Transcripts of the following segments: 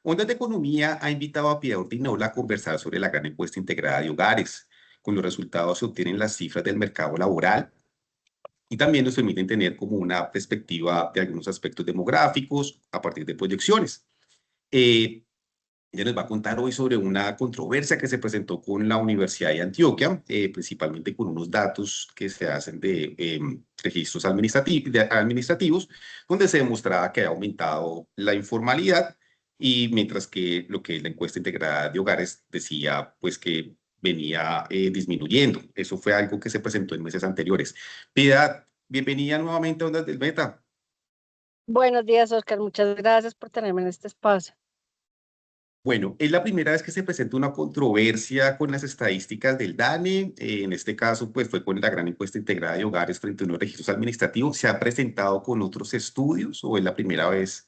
Ondas de Economía ha invitado a Piedad Ortinola a conversar sobre la gran encuesta integrada de hogares. Con los resultados se obtienen las cifras del mercado laboral y también nos permiten tener como una perspectiva de algunos aspectos demográficos a partir de proyecciones. Eh, Ella nos va a contar hoy sobre una controversia que se presentó con la Universidad de Antioquia, principalmente con unos datos que se hacen de registros administrativos, donde se demostraba que ha aumentado la informalidad y mientras que lo que la encuesta integrada de hogares decía, pues que venía disminuyendo. Eso fue algo que se presentó en meses anteriores. Piedad, bienvenida nuevamente a Ondas del Meta. Buenos días, Oscar. Muchas gracias por tenerme en este espacio. Bueno, es la primera vez que se presenta una controversia con las estadísticas del DANE. En este caso, pues fue con la gran encuesta integrada de hogares frente a unos registros administrativos. ¿Se ha presentado con otros estudios o es la primera vez?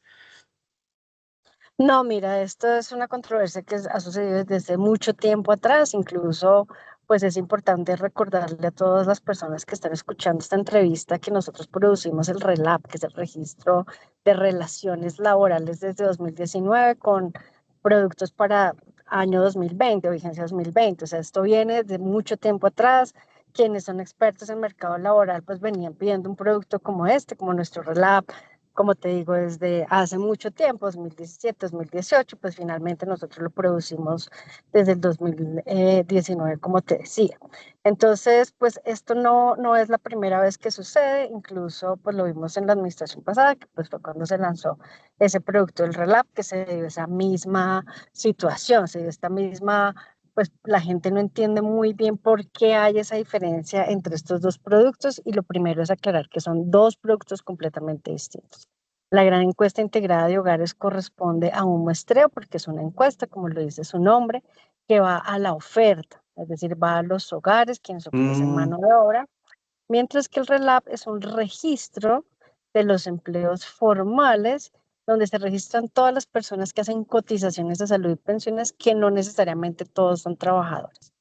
No, mira, esto es una controversia que ha sucedido desde hace mucho tiempo atrás. Incluso, pues es importante recordarle a todas las personas que están escuchando esta entrevista que nosotros producimos el RELAP, que es el Registro de Relaciones Laborales desde 2019 con productos para año 2020 o vigencia 2020. O sea, esto viene de mucho tiempo atrás. Quienes son expertos en mercado laboral, pues venían pidiendo un producto como este, como nuestro RELAP. Como te digo, desde hace mucho tiempo, 2017, 2018, pues finalmente nosotros lo producimos desde el 2019, como te decía. Entonces, pues esto no es la primera vez que sucede, incluso pues lo vimos en la administración pasada, que pues fue cuando se lanzó ese producto del RELAP, que se dio esa misma situación, se dio esta misma, pues la gente no entiende muy bien por qué hay esa diferencia entre estos dos productos, y lo primero es aclarar que son dos productos completamente distintos. La gran encuesta integrada de hogares corresponde a un muestreo porque es una encuesta, como lo dice su nombre, que va a la oferta, es decir, va a los hogares quienes ofrecen Mm, mano de obra, mientras que el RELAP es un registro de los empleos formales donde se registran todas las personas que hacen cotizaciones de salud y pensiones, que no necesariamente todos son trabajadores.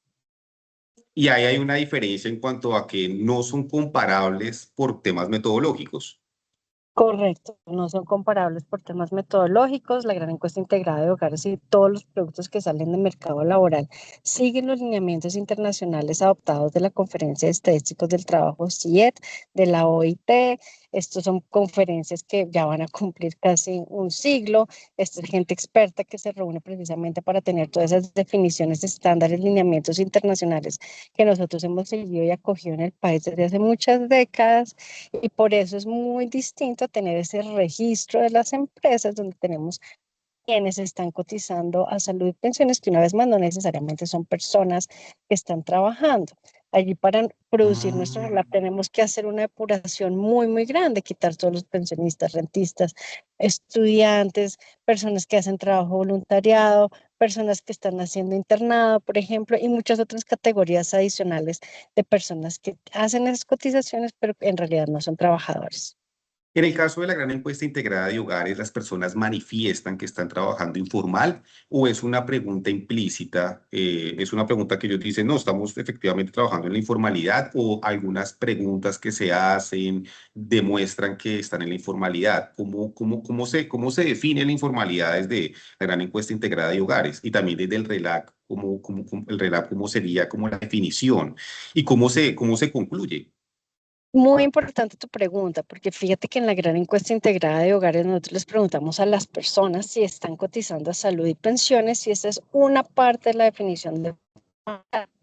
y ahí hay una diferencia en cuanto a que no son comparables por temas metodológicos. Correcto, no son comparables por temas metodológicos. La gran encuesta integrada de hogares y todos los productos que salen del mercado laboral siguen los lineamientos internacionales adoptados de la Conferencia de Estadísticos del Trabajo, CIET, de la OIT. Estos son conferencias que ya van a cumplir casi un siglo. Esta es gente experta que se reúne precisamente para tener todas esas definiciones, estándares, lineamientos internacionales que nosotros hemos seguido y acogido en el país desde hace muchas décadas. Y por eso es muy distinto tener ese registro de las empresas donde tenemos quienes están cotizando a salud y pensiones, que una vez más no necesariamente son personas que están trabajando. Allí para producir nuestro Mm. RELAP tenemos que hacer una depuración muy, muy grande, quitar todos los pensionistas, rentistas, estudiantes, personas que hacen trabajo voluntariado, personas que están haciendo internado, por ejemplo, y muchas otras categorías adicionales de personas que hacen esas cotizaciones, pero en realidad no son trabajadores. En el caso de la gran encuesta integrada de hogares, ¿las personas manifiestan que están trabajando informal o es una pregunta implícita? ¿Es una pregunta que ellos dicen, no, estamos efectivamente trabajando en la informalidad o algunas preguntas que se hacen demuestran que están en la informalidad? ¿Cómo se define la informalidad desde la gran encuesta integrada de hogares y también desde el RELAC? El RELAC, ¿cómo sería como la definición? ¿Y cómo se concluye? Muy importante tu pregunta, porque fíjate que en la gran encuesta integrada de hogares nosotros les preguntamos a las personas si están cotizando a salud y pensiones, y esa es una parte de la definición de...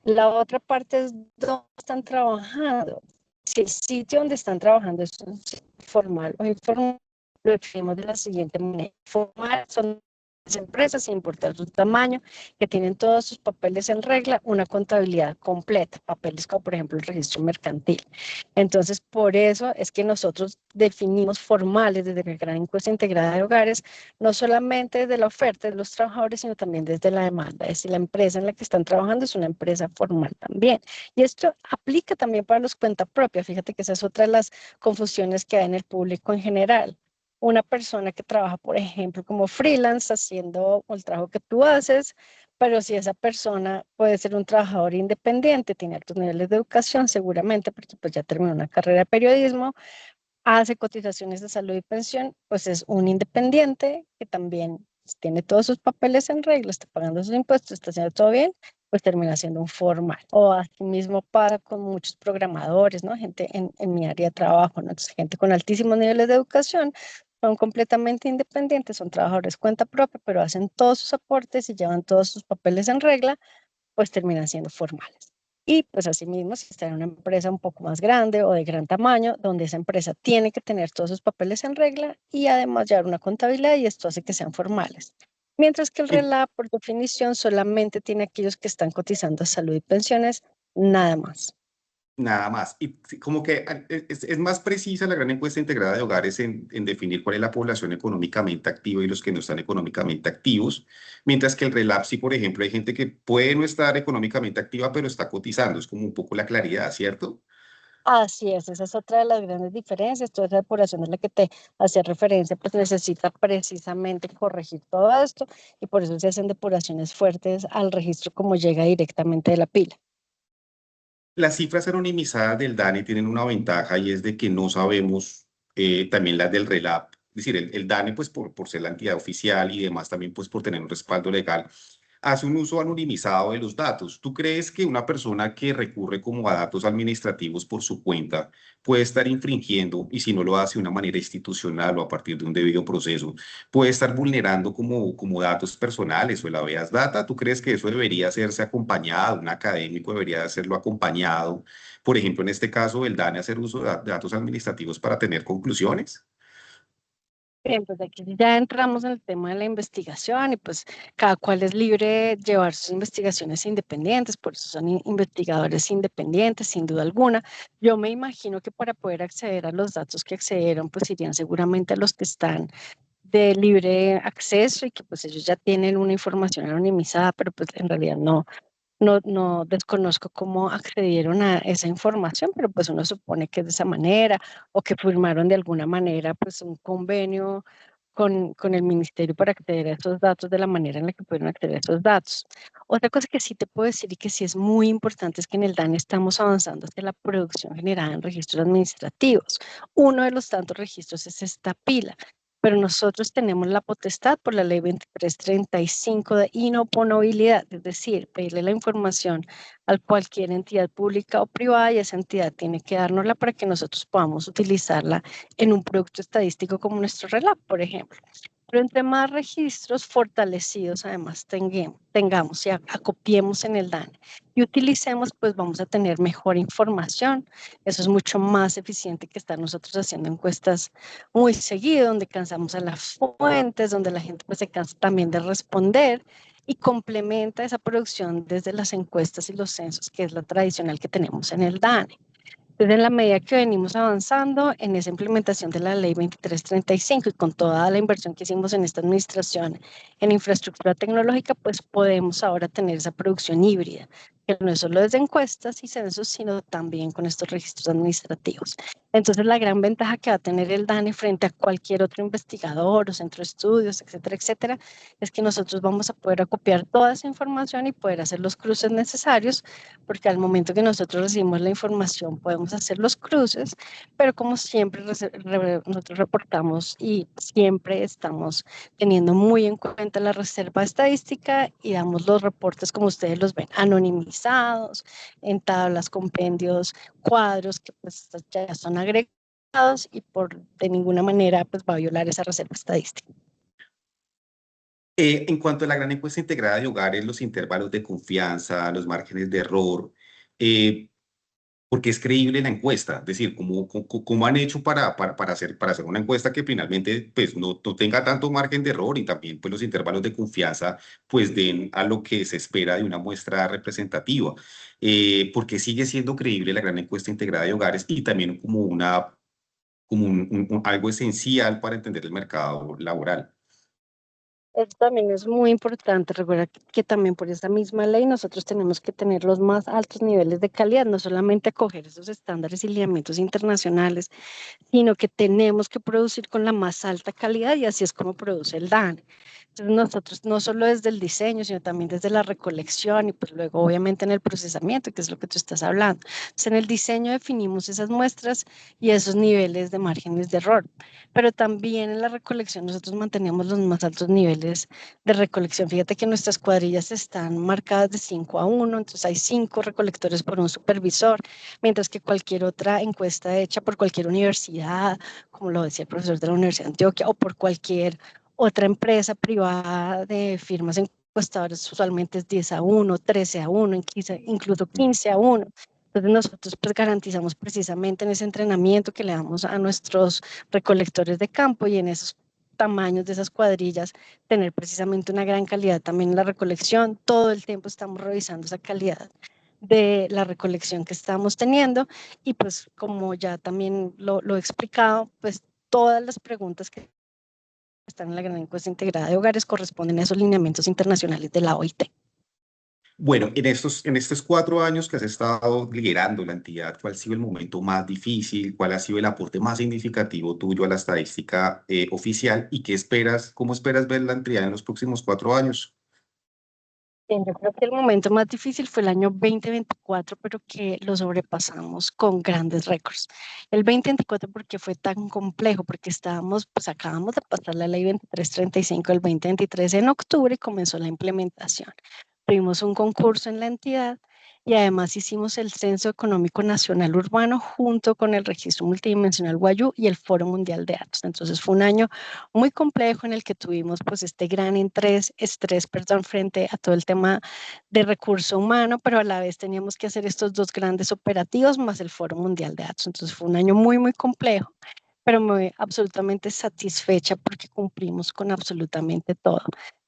La otra parte es dónde están trabajando. Si el sitio donde están trabajando es un sitio formal o informal, lo definimos de la siguiente manera. Formal son las empresas, sin importar su tamaño, que tienen todos sus papeles en regla, una contabilidad completa, papeles como por ejemplo el registro mercantil. Entonces, por eso es que nosotros definimos formales desde la gran encuesta integrada de hogares, no solamente desde la oferta de los trabajadores, sino también desde la demanda. Es decir, la empresa en la que están trabajando es una empresa formal también. Y esto aplica también para los cuenta propia. Fíjate que esa es otra de las confusiones que hay en el público en general. Una persona que trabaja, por ejemplo, como freelance, haciendo el trabajo que tú haces, pero si esa persona puede ser un trabajador independiente, tiene altos niveles de educación, seguramente, porque pues ya terminó una carrera de periodismo, hace cotizaciones de salud y pensión, pues es un independiente que también Si tiene todos sus papeles en regla, está pagando sus impuestos, está haciendo todo bien, pues termina siendo un formal. O asimismo pasa con muchos programadores, ¿no? Gente en mi área de trabajo, ¿no? Entonces, gente con altísimos niveles de educación, son completamente independientes, son trabajadores cuenta propia, pero hacen todos sus aportes y llevan todos sus papeles en regla, pues terminan siendo formales. Y pues asimismo, si está en una empresa un poco más grande o de gran tamaño, donde esa empresa tiene que tener todos sus papeles en regla y además llevar una contabilidad y esto hace que sean formales. Mientras que el Y RELAP, por definición, solamente tiene aquellos que están cotizando a salud y pensiones, nada más. nada más. Y sí, como que es más precisa la gran encuesta integrada de hogares en definir cuál es la población económicamente activa y los que no están económicamente activos, mientras que el RELAP, sí, por ejemplo, hay gente que puede no estar económicamente activa, pero está cotizando. Es como un poco la claridad, ¿cierto? Así es, esa es otra de las grandes diferencias. Toda esa depuración de la que te hacía referencia, pues necesita precisamente corregir todo esto y por eso se hacen depuraciones fuertes al registro como llega directamente de la pila. Las cifras anonimizadas del DANE tienen una ventaja y es de que no sabemos también las del RELAP. Es decir, el DANE, pues por ser la entidad oficial y demás, también pues por tener un respaldo legal, hace un uso anonimizado de los datos. ¿Tú crees que una persona que recurre como a datos administrativos por su cuenta puede estar infringiendo, y si no lo hace de una manera institucional o a partir de un debido proceso, puede estar vulnerando como datos personales o el habeas data? ¿Tú crees que eso debería hacerse acompañado, un académico debería hacerlo acompañado? Por ejemplo, en este caso, el DANE hacer uso de datos administrativos para tener conclusiones. Bien, pues aquí ya entramos en el tema de la investigación y pues cada cual es libre de llevar sus investigaciones independientes, por eso son investigadores independientes, sin duda alguna. Yo me imagino que para poder acceder a los datos que accedieron, pues irían seguramente a los que están de libre acceso y que pues ellos ya tienen una información anonimizada, pero pues en realidad no desconozco cómo accedieron a esa información, pero pues uno supone que es de esa manera o que firmaron de alguna manera pues un convenio con el ministerio para acceder a esos datos de la manera en la que pudieron acceder a esos datos. Otra cosa que sí te puedo decir y que sí es muy importante es que en el DANE estamos avanzando hacia la producción generada en registros administrativos. Uno de los tantos registros es esta pila, pero nosotros tenemos la potestad por la ley 2335 de inoponabilidad, es decir, pedirle la información a cualquier entidad pública o privada y esa entidad tiene que dárnosla para que nosotros podamos utilizarla en un producto estadístico como nuestro RELAP, por ejemplo. Pero entre más registros fortalecidos además tengamos y acopiemos en el DANE y utilicemos, pues vamos a tener mejor información. Eso es mucho más eficiente que estar nosotros haciendo encuestas muy seguido, donde cansamos a las fuentes, donde la gente pues se cansa también de responder y complementa esa producción desde las encuestas y los censos, que es la tradicional que tenemos en el DANE. Entonces, en la medida que venimos avanzando en esa implementación de la ley 2335 y con toda la inversión que hicimos en esta administración en infraestructura tecnológica, pues podemos ahora tener esa producción híbrida, que no es solo desde encuestas y censos, sino también con estos registros administrativos. Entonces, la gran ventaja que va a tener el DANE frente a cualquier otro investigador o centro de estudios, etcétera, etcétera, es que nosotros vamos a poder acopiar toda esa información y poder hacer los cruces necesarios porque al momento que nosotros recibimos la información podemos hacer los cruces, pero como siempre nosotros reportamos y siempre estamos teniendo muy en cuenta la reserva estadística y damos los reportes como ustedes los ven, anonimizados, en tablas, compendios, cuadros que pues ya son agregados y por de ninguna manera pues va a violar esa reserva estadística. En cuanto a la gran encuesta integrada de hogares, los intervalos de confianza, los márgenes de error, eh, porque es creíble la encuesta, es decir, cómo han hecho para hacer una encuesta que finalmente pues, no tenga tanto margen de error y también pues, los intervalos de confianza pues, den a lo que se espera de una muestra representativa, porque sigue siendo creíble la gran encuesta integrada de hogares y también como algo esencial para entender el mercado laboral. Esto también es muy importante. Recuerda que también por esa misma ley nosotros tenemos que tener los más altos niveles de calidad, no solamente acoger esos estándares y lineamientos internacionales, sino que tenemos que producir con la más alta calidad y así es como produce el DANE. Entonces nosotros no solo desde el diseño, sino también desde la recolección y pues luego obviamente en el procesamiento, que es lo que tú estás hablando. Entonces en el diseño definimos esas muestras y esos niveles de márgenes de error, pero también en la recolección nosotros mantenemos los más altos niveles recolectores de recolección. Fíjate que nuestras cuadrillas están marcadas de 5-1, entonces hay 5 recolectores por un supervisor, mientras que cualquier otra encuesta hecha por cualquier universidad, como lo decía el profesor de la Universidad de Antioquia, o por cualquier otra empresa privada de firmas encuestadoras, usualmente es 10-1, 13-1, incluso 15-1. Entonces nosotros pues garantizamos precisamente en ese entrenamiento que le damos a nuestros recolectores de campo y en esos tamaños de esas cuadrillas, tener precisamente una gran calidad también en la recolección. Todo el tiempo estamos revisando esa calidad de la recolección que estamos teniendo y pues como ya también lo he explicado, pues todas las preguntas que están en la gran encuesta integrada de hogares corresponden a esos lineamientos internacionales de la OIT. Bueno, en estos 4 años que has estado liderando la entidad, ¿cuál ha sido el momento más difícil? ¿Cuál ha sido el aporte más significativo tuyo a la estadística oficial? ¿Y qué esperas, cómo esperas ver la entidad en los próximos 4 años? Bien, yo creo que el momento más difícil fue el año 2024, pero que lo sobrepasamos con grandes récords. El 2024 porque fue tan complejo, porque pues acabamos de pasar la ley 2335 del 2023 en octubre y comenzó la implementación. Tuvimos un concurso en la entidad y además hicimos el Censo Económico Nacional Urbano junto con el Registro Multidimensional Guayú y el Foro Mundial de Datos. Entonces fue un año muy complejo en el que tuvimos pues este gran estrés, frente a todo el tema de recurso humano, pero a la vez teníamos que hacer estos 2 grandes operativos más el Foro Mundial de Datos. Entonces fue un año muy, muy complejo, pero me voy absolutamente satisfecha porque cumplimos con absolutamente todo.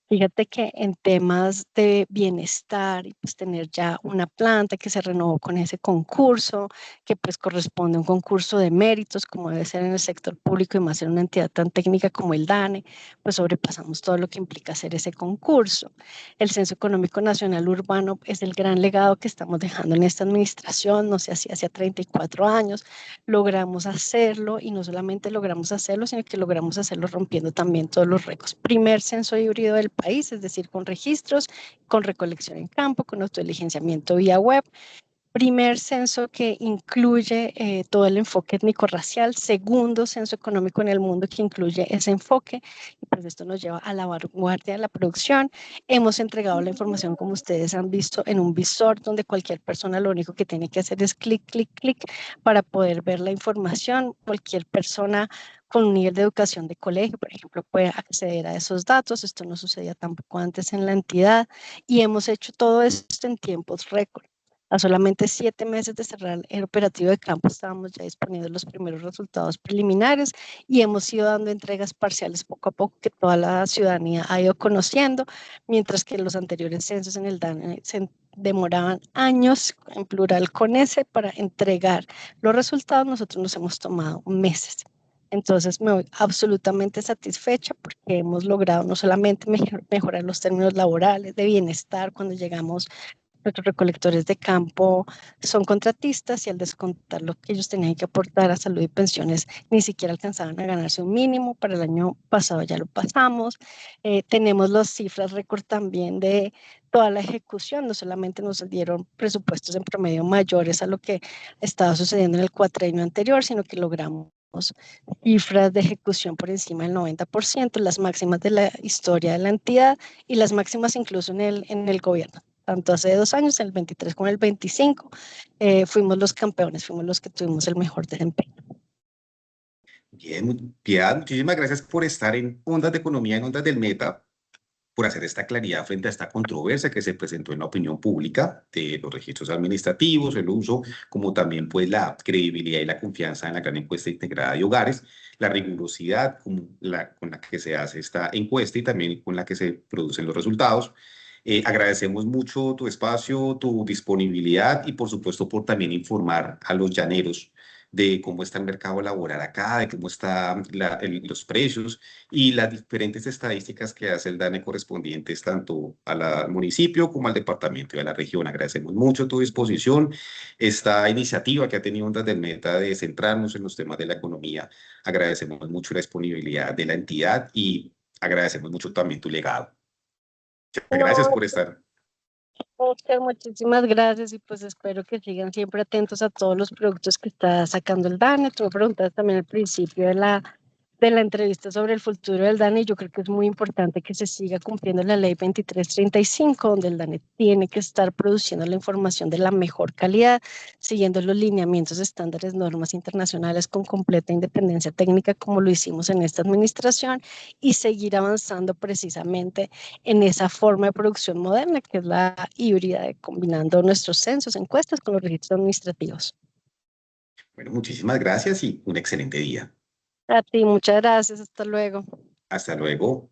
Fíjate que en temas de bienestar y pues tener ya una planta que se renovó con ese concurso, que pues corresponde a un concurso de méritos, como debe ser en el sector público y más en una entidad tan técnica como el DANE, pues sobrepasamos todo lo que implica hacer ese concurso. El Censo Económico Nacional Urbano es el gran legado que estamos dejando en esta administración, no sé, hacía 34 años, logramos hacerlo y no solamente logramos hacerlo, sino que logramos hacerlo rompiendo también todos los récords. Primer censo híbrido del país, es decir, con registros, con recolección en campo, con autodiligenciamiento vía web. Primer censo que incluye todo el enfoque étnico-racial, segundo censo económico en el mundo que incluye ese enfoque, y pues esto nos lleva a la vanguardia de la producción. Hemos entregado la información, como ustedes han visto, en un visor donde cualquier persona lo único que tiene que hacer es clic, clic, clic para poder ver la información. Cualquier persona con un nivel de educación de colegio, por ejemplo, puede acceder a esos datos. Esto no sucedía tampoco antes en la entidad y hemos hecho todo esto en tiempos récord. A solamente 7 meses de cerrar el operativo de campo estábamos ya disponiendo los primeros resultados preliminares y hemos ido dando entregas parciales poco a poco que toda la ciudadanía ha ido conociendo, mientras que los anteriores censos en el DANE se demoraban años, en plural con ese, para entregar los resultados. Nosotros nos hemos tomado meses. Entonces me voy absolutamente satisfecha porque hemos logrado no solamente mejorar los términos laborales, de bienestar, cuando llegamos nuestros recolectores de campo son contratistas y al descontar lo que ellos tenían que aportar a salud y pensiones, ni siquiera alcanzaban a ganarse un mínimo. Para el año pasado ya lo pasamos. Tenemos las cifras récord también de toda la ejecución. No solamente nos dieron presupuestos en promedio mayores a lo que estaba sucediendo en el cuatrienio anterior, sino que logramos cifras de ejecución por encima del 90%, las máximas de la historia de la entidad y las máximas incluso en el gobierno. Tanto hace 2 años, el 23 como el 25, fuimos los campeones, fuimos los que tuvimos el mejor desempeño. Bien, Piedad, muchísimas gracias por estar en Ondas de Economía, en Ondas del Meta, por hacer esta claridad frente a esta controversia que se presentó en la opinión pública de los registros administrativos, el uso, como también pues la credibilidad y la confianza en la gran encuesta integrada de hogares, la rigurosidad con la que se hace esta encuesta y también con la que se producen los resultados. Agradecemos mucho tu espacio, tu disponibilidad y por supuesto por también informar a los llaneros de cómo está el mercado laboral acá, de cómo están los precios y las diferentes estadísticas que hace el DANE correspondientes tanto al municipio como al departamento y a la región. Agradecemos mucho tu disposición, esta iniciativa que ha tenido Ondas del Meta de centrarnos en los temas de la economía. Agradecemos mucho la disponibilidad de la entidad y agradecemos mucho también tu legado. Gracias No, por estar. Oscar, muchísimas gracias y pues espero que sigan siempre atentos a todos los productos que está sacando el DANE. Tú me preguntas también al principio de de la entrevista sobre el futuro del DANE. Yo creo que es muy importante que se siga cumpliendo la ley 2335, donde el DANE tiene que estar produciendo la información de la mejor calidad, siguiendo los lineamientos, estándares, normas internacionales con completa independencia técnica, como lo hicimos en esta administración, y seguir avanzando precisamente en esa forma de producción moderna, que es la híbrida, de combinando nuestros censos, encuestas con los registros administrativos. Bueno, muchísimas gracias y un excelente día. A ti, muchas gracias. Hasta luego. Hasta luego.